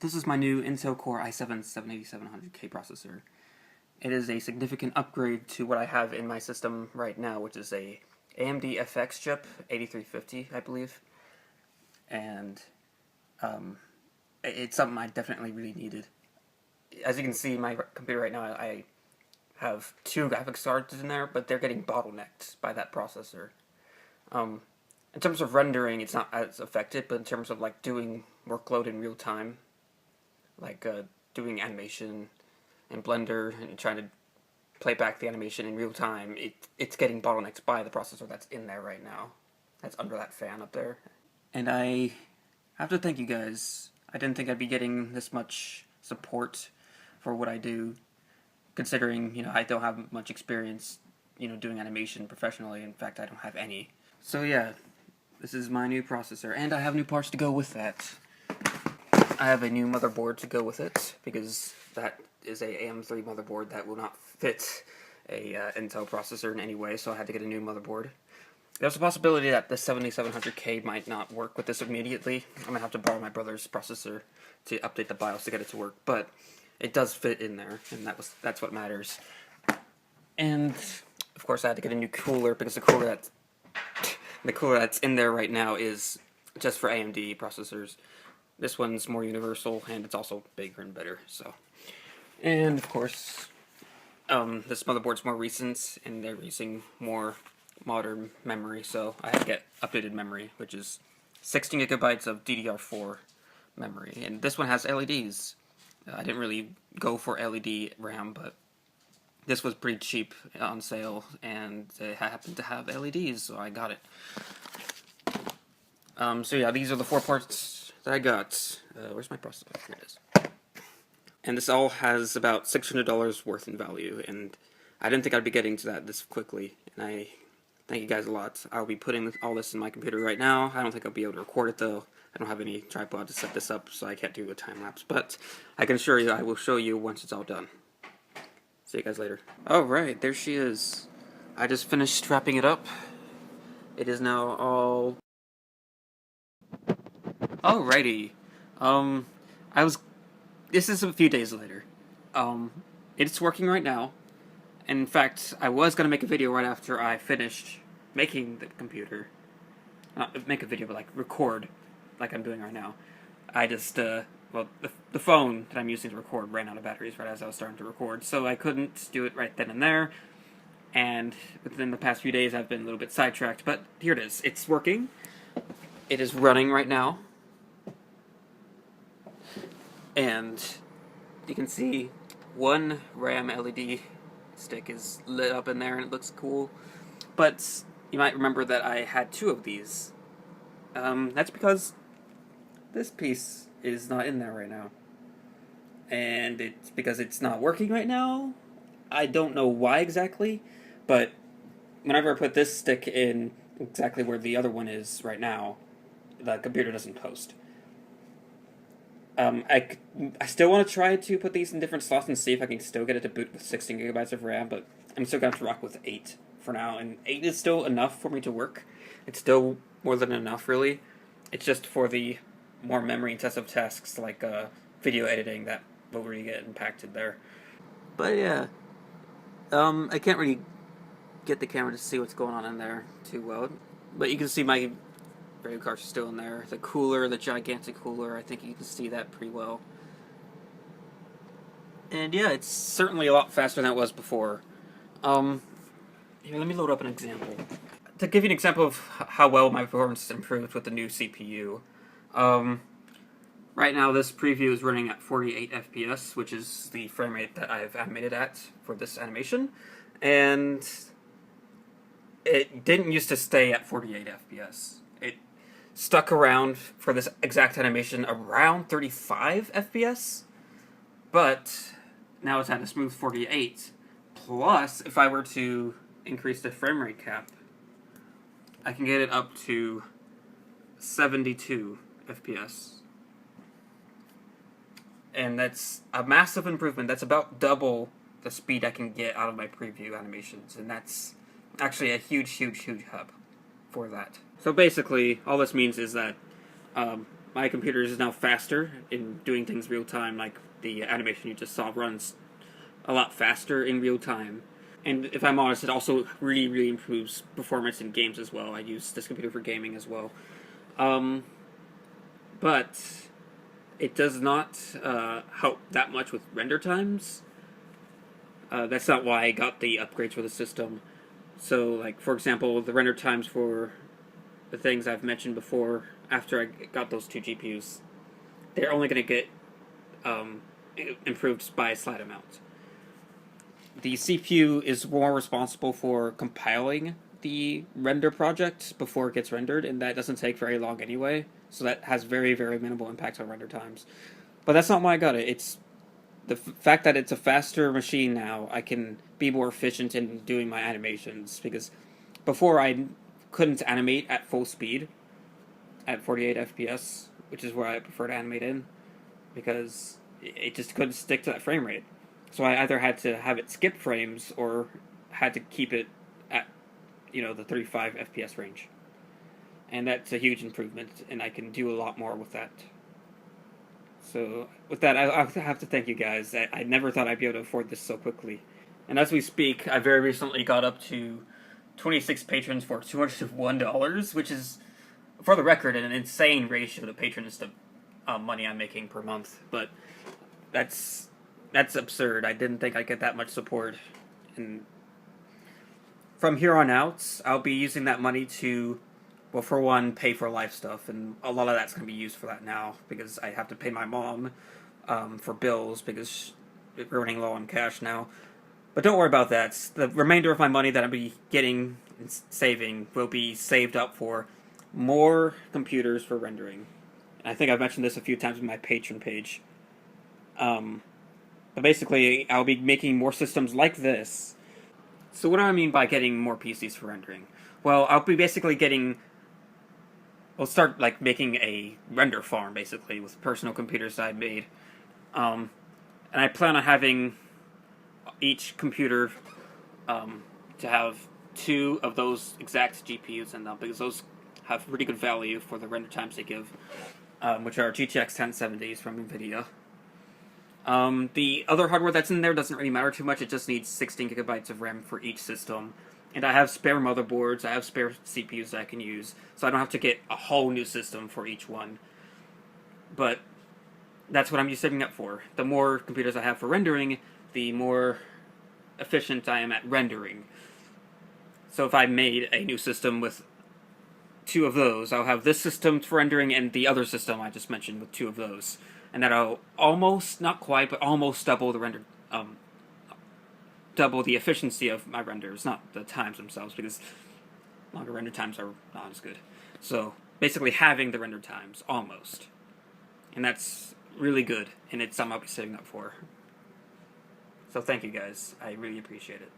This is my new Intel Core i7-7700K processor. It is a significant upgrade to what I have in my system right now, which is a AMD FX chip, 8350, I believe. And it's something I definitely really needed. As you can see, my computer right now, I have 2 graphics cards in there, but they're getting bottlenecked by that processor. In terms of rendering, it's not as affected, but in terms of like doing workload in real time, like doing animation in Blender and trying to play back the animation in real time, it's getting bottlenecked by the processor that's in there right now. That's under that fan up there. And I have to thank you guys. I didn't think I'd be getting this much support for what I do, considering, I don't have much experience, doing animation professionally. In fact, I don't have any. So yeah, this is my new processor, and I have new parts to go with that. I have a new motherboard to go with it, because that is a AM3 motherboard that will not fit a Intel processor in any way, so I had to get a new motherboard. There's a possibility that the 7700K might not work with this immediately. I'm going to have to borrow my brother's processor to update the BIOS to get it to work, but it does fit in there, and that's what matters. And, of course, I had to get a new cooler, because the cooler that's in there right now is just for AMD processors. This one's more universal, and it's also bigger and better, so. And, of course, this motherboard's more recent, and they're using more modern memory, so I had to get updated memory, which is 16 gigabytes of DDR4 memory. And this one has LEDs. I didn't really go for LED RAM, but this was pretty cheap on sale, and it happened to have LEDs, so I got it. So yeah, these are the 4 parts that I got. Where's my processor? Here it is. And this all has about $600 worth in value, and I didn't think I'd be getting to that this quickly, and I thank you guys a lot. I'll be putting all this in my computer right now. I don't think I'll be able to record it, though. I don't have any tripod to set this up, so I can't do a time-lapse, but I can assure you I will show you once it's all done. See you guys later. Alright, there she is. I just finished wrapping it up. It is now all... Alrighty. This is a few days later. It's working right now. And in fact, I was gonna make a video right after I finished making the computer. Not make a video, but like record, like I'm doing right now. I just, well, the phone that I'm using to record ran out of batteries right as I was starting to record, so I couldn't do it right then and there. And within the past few days, I've been a little bit sidetracked, but here it is. It's working. It is running right now. And you can see one RAM LED stick is lit up in there and it looks cool. But you might remember that I had 2 of these. That's because this piece is not in there right now. And it's because it's not working right now. I don't know why exactly, but whenever I put this stick in exactly where the other one is right now, the computer doesn't post. I still want to try to put these in different slots and see if I can still get it to boot with 16 gigabytes of RAM, but I'm still going to rock with 8 for now, and 8 is still enough for me to work. It's still more than enough, really. It's just for the more memory-intensive tasks like video editing that will really get impacted there. But yeah, I can't really get the camera to see what's going on in there too well, but you can see my radio cards are still in there. The cooler, the gigantic cooler, I think you can see that pretty well. And yeah, it's certainly a lot faster than it was before. Here, let me load up an example. To give you an example of how well my performance has improved with the new CPU, right now this preview is running at 48 FPS, which is the frame rate that I've animated at for this animation, and it didn't used to stay at 48 FPS. It stuck around for this exact animation around 35 FPS, but now it's at a smooth 48. Plus, if I were to increase the frame rate cap, I can get it up to 72 FPS. And that's a massive improvement. That's about double the speed I can get out of my preview animations, and that's actually a huge, huge, huge help for that. So basically, all this means is that my computer is now faster in doing things real time, like the animation you just saw runs a lot faster in real time. And if I'm honest, it also really, really improves performance in games as well. I use this computer for gaming as well. But it does not help that much with render times. That's not why I got the upgrades for the system. So, like, for example, the render times for the things I've mentioned before, after I got those two GPUs, they're only going to get improved by a slight amount. The CPU is more responsible for compiling the render project before it gets rendered, and that doesn't take very long anyway, so that has very, very minimal impact on render times. But that's not why I got it. It's the fact that it's a faster machine now. I can be more efficient in doing my animations, because before I couldn't animate at full speed at 48 FPS, which is where I prefer to animate in, because it just couldn't stick to that frame rate. So I either had to have it skip frames or had to keep it at, the 35 FPS range. And that's a huge improvement, and I can do a lot more with that. So with that, I have to thank you guys. I never thought I'd be able to afford this so quickly. And as we speak, I very recently got up to 26 patrons for $201, which is, for the record, an insane ratio to patrons to money I'm making per month. But that's absurd. I didn't think I'd get that much support. And from here on out, I'll be using that money to, well, for one, pay for life stuff, and a lot of that's going to be used for that now, because I have to pay my mom for bills, because we're running low on cash now. But don't worry about that. The remainder of my money that I'll be getting and saving will be saved up for more computers for rendering. I think I've mentioned this a few times on my Patreon page. But basically, I'll be making more systems like this. So what do I mean by getting more PCs for rendering? Well, I'll be basically getting... I'll start, making a render farm, basically, with personal computers that I made. And I plan on having each computer to have 2 of those exact GPUs in them, because those have pretty good value for the render times they give, which are GTX 1070s from Nvidia. The other hardware that's in there doesn't really matter too much. It just needs 16 gigabytes of RAM for each system. And I have spare motherboards, I have spare CPUs that I can use, so I don't have to get a whole new system for each one. But that's what I'm saving up for. The more computers I have for rendering, the more efficient I am at rendering. So if I made a new system with 2 of those, I'll have this system for rendering and the other system I just mentioned with 2 of those. And that'll almost, not quite, but almost double the double the efficiency of my renders, not the times themselves, because longer render times are not as good. So basically having the render times, almost. And that's really good, and it's something I'll be saving up for. So thank you guys, I really appreciate it.